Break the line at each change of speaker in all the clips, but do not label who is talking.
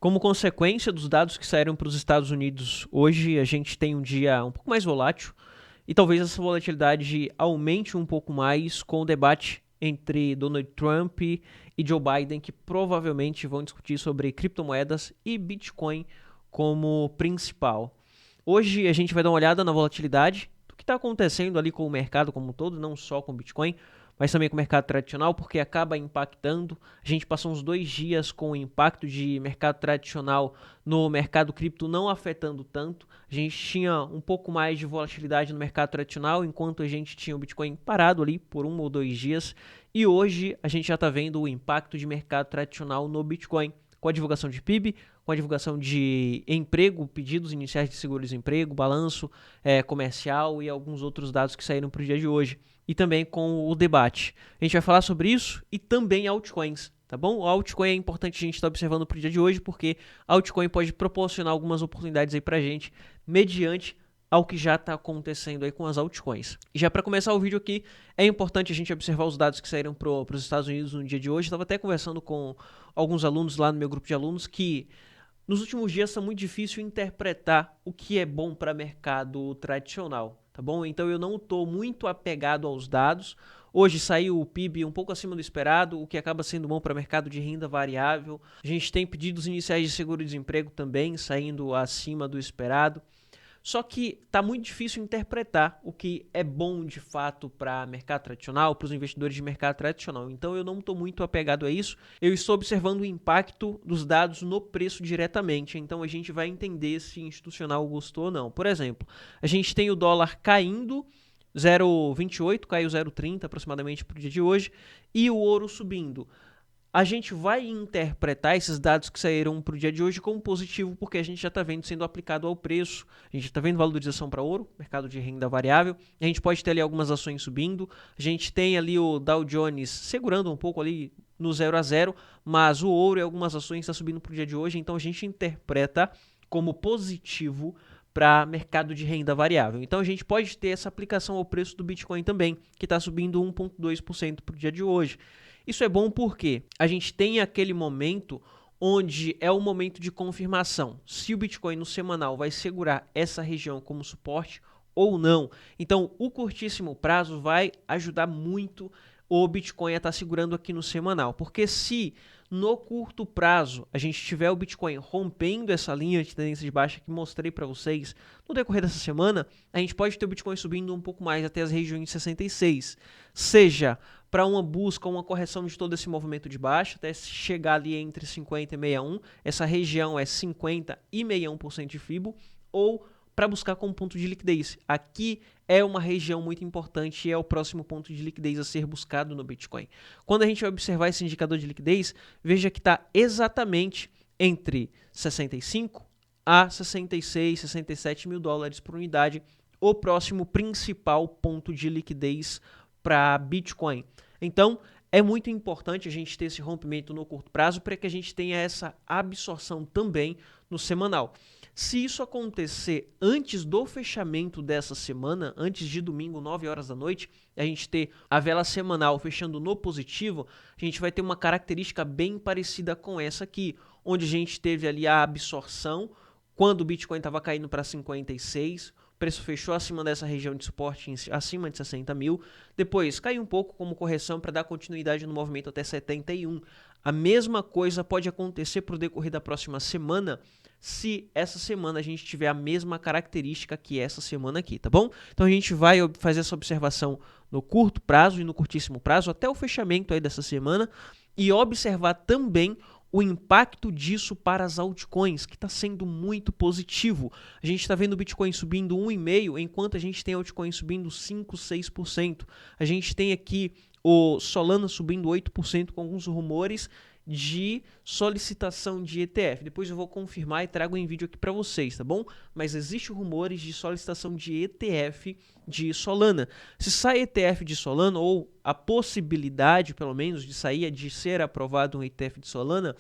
Como consequência dos dados que saíram para os Estados Unidos hoje, a gente tem um dia um pouco mais volátil e talvez essa volatilidade aumente um pouco mais com o debate entre Donald Trump e Joe Biden, que provavelmente vão discutir sobre criptomoedas e Bitcoin como principal. Hoje a gente vai dar uma olhada na volatilidade do que está acontecendo ali com o mercado como um todo, não só com o Bitcoin, mas também com o mercado tradicional, porque acaba impactando. A gente passou uns 2 dias com o impacto de mercado tradicional no mercado cripto não afetando tanto. A gente tinha um pouco mais de volatilidade no mercado tradicional, enquanto a gente tinha o Bitcoin parado ali por 1 ou 2 dias. E hoje a gente já está vendo o impacto de mercado tradicional no Bitcoin, com a divulgação de PIB, com a divulgação de emprego, pedidos iniciais de seguro-desemprego, balanço comercial e alguns outros dados que saíram para o dia de hoje. E também com o debate. A gente vai falar sobre isso e também altcoins, tá bom? O altcoin é importante a gente estar observando para o dia de hoje, porque altcoin pode proporcionar algumas oportunidades aí para a gente, mediante ao que já está acontecendo aí com as altcoins. E já para começar o vídeo aqui, é importante a gente observar os dados que saíram para os Estados Unidos no dia de hoje. Estava até conversando com alguns alunos lá no meu grupo de alunos que nos últimos dias está muito difícil interpretar o que é bom para mercado tradicional, tá bom? Então eu não estou muito apegado aos dados. Hoje saiu o PIB um pouco acima do esperado, o que acaba sendo bom para mercado de renda variável. A gente tem pedidos iniciais de seguro-desemprego também saindo acima do esperado. Só que está muito difícil interpretar o que é bom de fato para mercado tradicional, para os investidores de mercado tradicional. Então eu não estou muito apegado a isso. Eu estou observando o impacto dos dados no preço diretamente. Então a gente vai entender se institucional gostou ou não. Por exemplo, a gente tem o dólar caindo 0,28, caiu 0,30 aproximadamente para o dia de hoje, e o ouro subindo. A gente vai interpretar esses dados que saíram para o dia de hoje como positivo, porque a gente já está vendo sendo aplicado ao preço, a gente está vendo valorização para ouro, mercado de renda variável, a gente pode ter ali algumas ações subindo, a gente tem ali o Dow Jones segurando um pouco ali no 0 a 0, mas o ouro e algumas ações estão subindo para o dia de hoje, então a gente interpreta como positivo para mercado de renda variável. Então a gente pode ter essa aplicação ao preço do Bitcoin também, que está subindo 1,2% para o dia de hoje. Isso é bom porque a gente tem aquele momento onde é o momento de confirmação, se o Bitcoin no semanal vai segurar essa região como suporte ou não. Então o curtíssimo prazo vai ajudar muito o Bitcoin a estar segurando aqui no semanal, porque se no curto prazo a gente tiver o Bitcoin rompendo essa linha de tendência de baixa que mostrei para vocês no decorrer dessa semana, a gente pode ter o Bitcoin subindo um pouco mais até as regiões de 66, seja para uma busca, uma correção de todo esse movimento de baixa, até chegar ali entre 50 e 61, essa região é 50 e 61% de FIBO, ou para buscar como ponto de liquidez. Aqui é uma região muito importante e é o próximo ponto de liquidez a ser buscado no Bitcoin. Quando a gente vai observar esse indicador de liquidez, veja que está exatamente entre 65 a 66, 67 mil dólares por unidade, o próximo principal ponto de liquidez para Bitcoin. Então, é muito importante a gente ter esse rompimento no curto prazo para que a gente tenha essa absorção também no semanal. Se isso acontecer antes do fechamento dessa semana, antes de domingo, 9 horas da noite, a gente ter a vela semanal fechando no positivo, a gente vai ter uma característica bem parecida com essa aqui, onde a gente teve ali a absorção quando o Bitcoin estava caindo para 56, o preço fechou acima dessa região de suporte, acima de 60 mil, depois caiu um pouco como correção para dar continuidade no movimento até 71. A mesma coisa pode acontecer para o decorrer da próxima semana, se essa semana a gente tiver a mesma característica que essa semana aqui, tá bom? Então a gente vai fazer essa observação no curto prazo e no curtíssimo prazo até o fechamento aí dessa semana e observar também o impacto disso para as altcoins, que está sendo muito positivo. A gente está vendo o Bitcoin subindo 1,5%, enquanto a gente tem altcoin subindo 5%, 6%. A gente tem aqui o Solana subindo 8% com alguns rumores de solicitação de ETF. Depois eu vou confirmar e trago em vídeo aqui para vocês, tá bom? Mas existe rumores de solicitação de ETF de Solana. Se sai ETF de Solana, ou a possibilidade, pelo menos, de sair, de ser aprovado um ETF de Solana,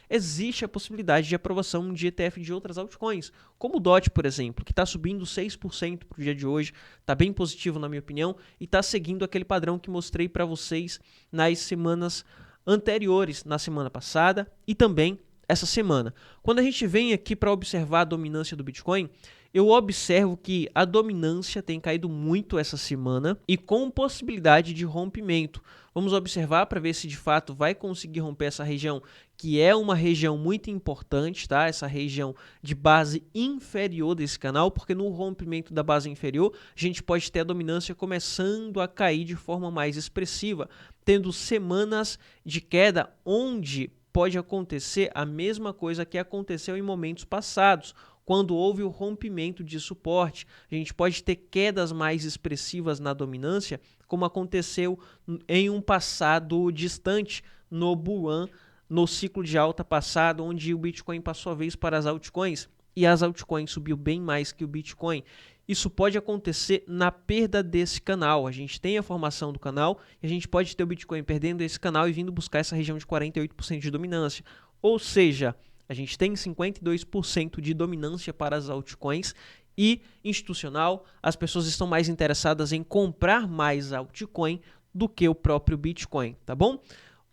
existe a possibilidade de aprovação de ETF de outras altcoins, como o DOT, por exemplo, que está subindo 6% para o dia de hoje, está bem positivo na minha opinião, e está seguindo aquele padrão que mostrei para vocês nas semanas anteriores, na semana passada e também essa semana. Quando a gente vem aqui para observar a dominância do Bitcoin, eu observo que a dominância tem caído muito essa semana e com possibilidade de rompimento. Vamos observar para ver se de fato vai conseguir romper essa região, que é uma região muito importante, tá? Essa região de base inferior desse canal, porque no rompimento da base inferior, a gente pode ter a dominância começando a cair de forma mais expressiva, tendo semanas de queda onde pode acontecer a mesma coisa que aconteceu em momentos passados, quando houve o rompimento de suporte. A gente pode ter quedas mais expressivas na dominância, como aconteceu em um passado distante, no bull run, no ciclo de alta passado, onde o Bitcoin passou a vez para as altcoins, e as altcoins subiu bem mais que o Bitcoin. Isso pode acontecer na perda desse canal. A gente tem a formação do canal e a gente pode ter o Bitcoin perdendo esse canal e vindo buscar essa região de 48% de dominância. Ou seja, a gente tem 52% de dominância para as altcoins e institucional, as pessoas estão mais interessadas em comprar mais altcoin do que o próprio Bitcoin, tá bom?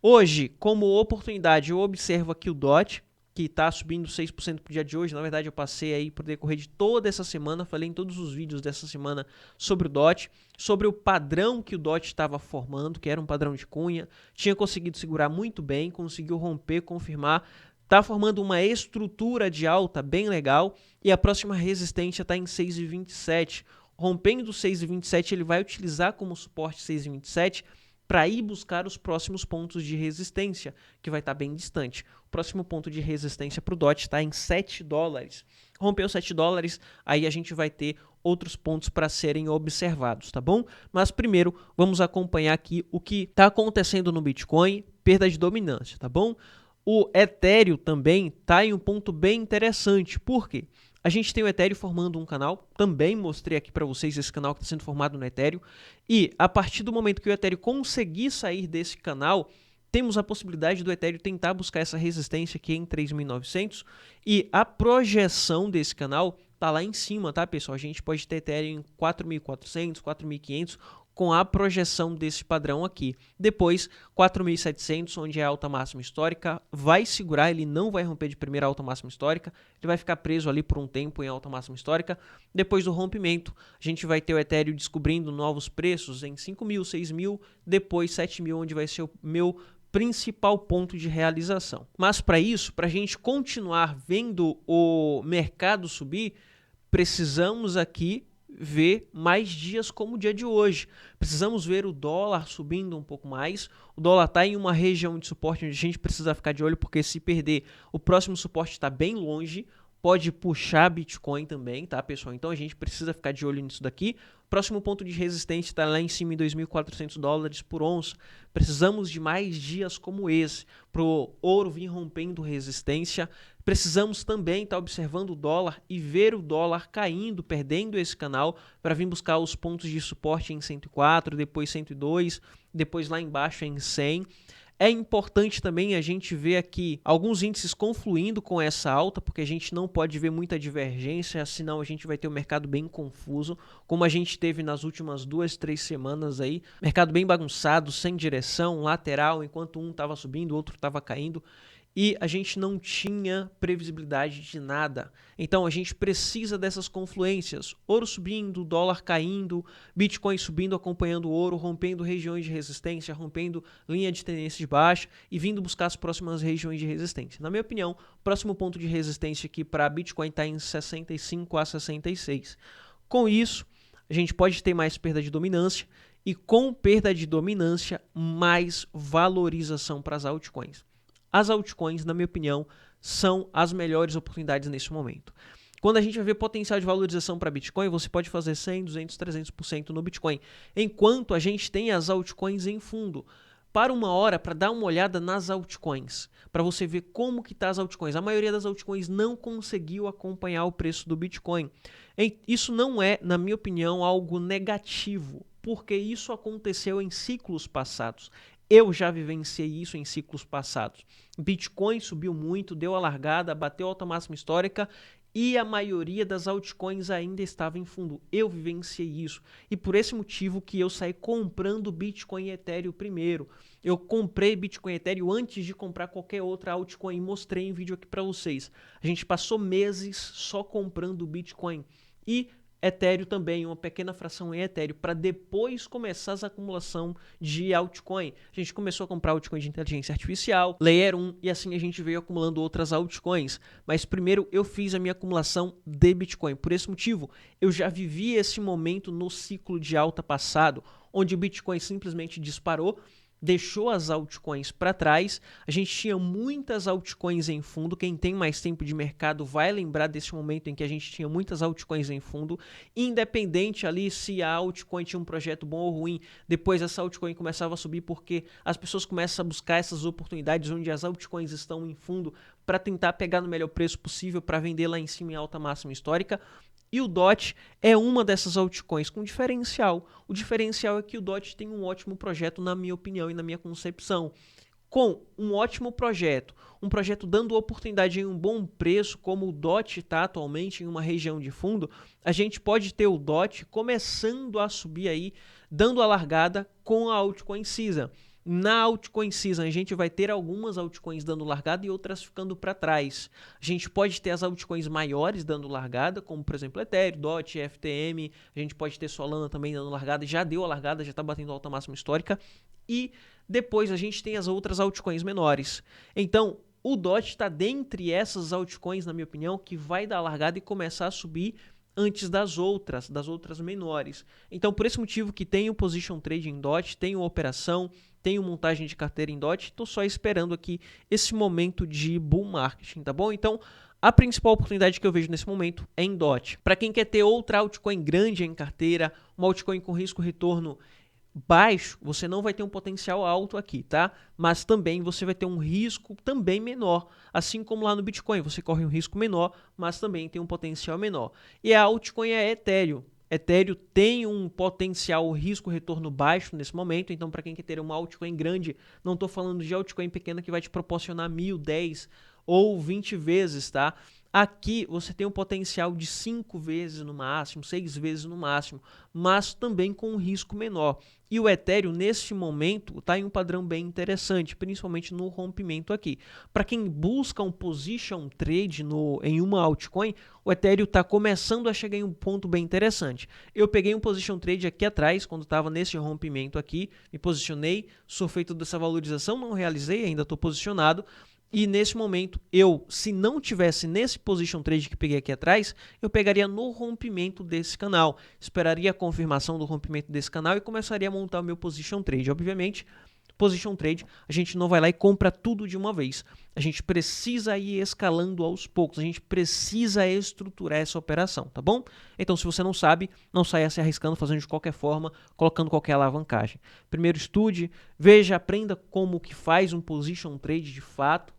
Hoje, como oportunidade, eu observo aqui o DOT, que está subindo 6% para o dia de hoje. Na verdade, eu passei aí por decorrer de toda essa semana, falei em todos os vídeos dessa semana sobre o DOT, sobre o padrão que o DOT estava formando, que era um padrão de cunha, tinha conseguido segurar muito bem, conseguiu romper, confirmar, está formando uma estrutura de alta bem legal e a próxima resistência está em 6,27. Rompendo 6,27, ele vai utilizar como suporte 6,27 para ir buscar os próximos pontos de resistência, que vai estar bem distante. O próximo ponto de resistência para o DOT está em $7. Rompeu $7, aí a gente vai ter outros pontos para serem observados, tá bom? Mas primeiro, vamos acompanhar aqui o que está acontecendo no Bitcoin, perda de dominância, tá bom? O Ethereum também está em um ponto bem interessante. Por quê? A gente tem o Ethereum formando um canal, também mostrei aqui para vocês esse canal que está sendo formado no Ethereum, e a partir do momento que o Ethereum conseguir sair desse canal, temos a possibilidade do Ethereum tentar buscar essa resistência aqui em 3.900, e a projeção desse canal está lá em cima, tá, pessoal? A gente pode ter Ethereum em 4.400, 4.500, com a projeção desse padrão aqui. Depois, 4.700, onde é a alta máxima histórica, vai segurar, ele não vai romper de primeira alta máxima histórica, ele vai ficar preso ali por um tempo em alta máxima histórica. Depois do rompimento, a gente vai ter o Ethereum descobrindo novos preços em 5.000, 6.000, depois 7.000, onde vai ser o meu principal ponto de realização. Mas para isso, para a gente continuar vendo o mercado subir, precisamos aqui ver mais dias como o dia de hoje. Precisamos ver o dólar subindo um pouco mais. O dólar está em uma região de suporte onde a gente precisa ficar de olho, porque se perder, o próximo suporte está bem longe. Pode puxar Bitcoin também, tá, pessoal? Então a gente precisa ficar de olho nisso daqui. Próximo ponto de resistência está lá em cima em $2.400 por onça. Precisamos de mais dias como esse para o ouro vir rompendo resistência. Precisamos também estar observando o dólar e ver o dólar caindo, perdendo esse canal para vir buscar os pontos de suporte em 104, depois 102, depois lá embaixo em 100. É importante também a gente ver aqui alguns índices confluindo com essa alta, porque a gente não pode ver muita divergência, senão a gente vai ter um mercado bem confuso, como a gente teve nas últimas 2, 3 semanas aí. Mercado bem bagunçado, sem direção, lateral, enquanto um estava subindo, o outro estava caindo. E a gente não tinha previsibilidade de nada. Então a gente precisa dessas confluências. Ouro subindo, dólar caindo, Bitcoin subindo, acompanhando o ouro, rompendo regiões de resistência, rompendo linha de tendência de baixa e vindo buscar as próximas regiões de resistência. Na minha opinião, o próximo ponto de resistência aqui para Bitcoin está em 65 a 66. Com isso, a gente pode ter mais perda de dominância e com perda de dominância, mais valorização para as altcoins. As altcoins, na minha opinião, são as melhores oportunidades nesse momento. Quando a gente vai ver potencial de valorização para Bitcoin, você pode fazer 100, 200, 300% no Bitcoin, enquanto a gente tem as altcoins em fundo. Para uma hora, para dar uma olhada nas altcoins, para você ver como que tá as altcoins. A maioria das altcoins não conseguiu acompanhar o preço do Bitcoin. Isso não é, na minha opinião, algo negativo, porque isso aconteceu em ciclos passados. Eu já vivenciei isso em ciclos passados. Bitcoin subiu muito, deu a largada, bateu a alta máxima histórica e a maioria das altcoins ainda estava em fundo. Eu vivenciei isso. E por esse motivo que eu saí comprando Bitcoin e Ethereum primeiro. Eu comprei Bitcoin e Ethereum antes de comprar qualquer outra altcoin e mostrei em vídeo aqui para vocês. A gente passou meses só comprando Bitcoin e Ethereum também, uma pequena fração em Ethereum, para depois começar a acumulação de altcoin. A gente começou a comprar altcoin de inteligência artificial, Layer 1, e assim a gente veio acumulando outras altcoins. Mas primeiro eu fiz a minha acumulação de Bitcoin. Por esse motivo, eu já vivi esse momento no ciclo de alta passado, onde o Bitcoin simplesmente disparou, deixou as altcoins para trás. A gente tinha muitas altcoins em fundo. Quem tem mais tempo de mercado vai lembrar desse momento em que a gente tinha muitas altcoins em fundo. Independente ali se a altcoin tinha um projeto bom ou ruim, depois essa altcoin começava a subir porque as pessoas começam a buscar essas oportunidades onde as altcoins estão em fundo para tentar pegar no melhor preço possível para vender lá em cima em alta máxima histórica. E o DOT é uma dessas altcoins com diferencial. O diferencial é que o DOT tem um ótimo projeto, na minha opinião e na minha concepção. Com um ótimo projeto, um projeto dando oportunidade em um bom preço, como o DOT está atualmente em uma região de fundo, a gente pode ter o DOT começando a subir aí, dando a largada com a altcoin Season. Na altcoin Season, a gente vai ter algumas altcoins dando largada e outras ficando para trás. A gente pode ter as altcoins maiores dando largada, como por exemplo Ethereum, DOT, FTM. A gente pode ter Solana também dando largada, já deu a largada, já está batendo a alta máxima histórica. E depois a gente tem as outras altcoins menores. Então, o DOT está dentre essas altcoins, na minha opinião, que vai dar largada e começar a subir antes das outras menores. Então, por esse motivo que tenho position trade em DOT, tenho operação, tenho montagem de carteira em DOT, estou só esperando aqui esse momento de bull market, tá bom? Então, a principal oportunidade que eu vejo nesse momento é em DOT. Para quem quer ter outra altcoin grande em carteira, uma altcoin com risco-retorno baixo, você não vai ter um potencial alto aqui, tá? Mas também você vai ter um risco também menor, assim como lá no Bitcoin, você corre um risco menor, mas também tem um potencial menor. E a altcoin é Ethereum. Ethereum tem um potencial risco-retorno baixo nesse momento, então para quem quer ter uma altcoin grande, não estou falando de altcoin pequena que vai te proporcionar 1.000, 10 ou 20 vezes, tá? Aqui você tem um potencial de 5 vezes no máximo, 6 vezes no máximo, mas também com um risco menor. E o Ethereum, nesse momento, está em um padrão bem interessante, principalmente no rompimento aqui. Para quem busca um position trade em uma altcoin, o Ethereum está começando a chegar em um ponto bem interessante. Eu peguei um position trade aqui atrás, quando estava nesse rompimento aqui, me posicionei, surfei toda essa valorização, não realizei, ainda estou posicionado. E nesse momento, se não tivesse nesse position trade que peguei aqui atrás, eu pegaria no rompimento desse canal, esperaria a confirmação do rompimento desse canal e começaria a montar o meu position trade. Obviamente, position trade, a gente não vai lá e compra tudo de uma vez. A gente precisa ir escalando aos poucos, a gente precisa estruturar essa operação, tá bom? Então, se você não sabe, não saia se arriscando, fazendo de qualquer forma, colocando qualquer alavancagem. Primeiro estude, veja, aprenda como que faz um position trade de fato,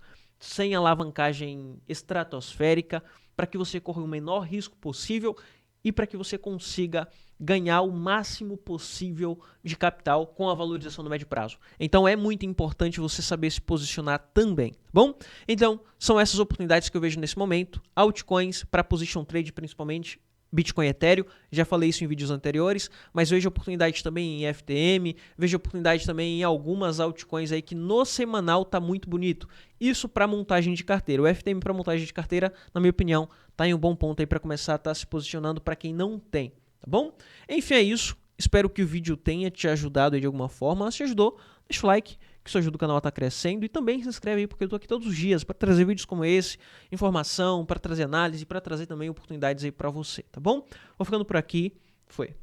sem alavancagem estratosférica, para que você corra o menor risco possível e para que você consiga ganhar o máximo possível de capital com a valorização no médio prazo. Então é muito importante você saber se posicionar também, tá bom? Então são essas oportunidades que eu vejo nesse momento, altcoins para position trade principalmente, Bitcoin e Ethereum, já falei isso em vídeos anteriores, mas vejo oportunidade também em FTM, vejo oportunidade também em algumas altcoins aí que no semanal tá muito bonito. Isso para montagem de carteira. O FTM para montagem de carteira, na minha opinião, tá em um bom ponto aí para começar a estar se posicionando para quem não tem, tá bom? Enfim, é isso. Espero que o vídeo tenha te ajudado aí de alguma forma. Se ajudou, deixa o like, que isso ajuda o canal a estar crescendo, e também se inscreve aí porque eu estou aqui todos os dias para trazer vídeos como esse, informação, para trazer análise, para trazer também oportunidades aí para você, tá bom? Vou ficando por aqui, foi.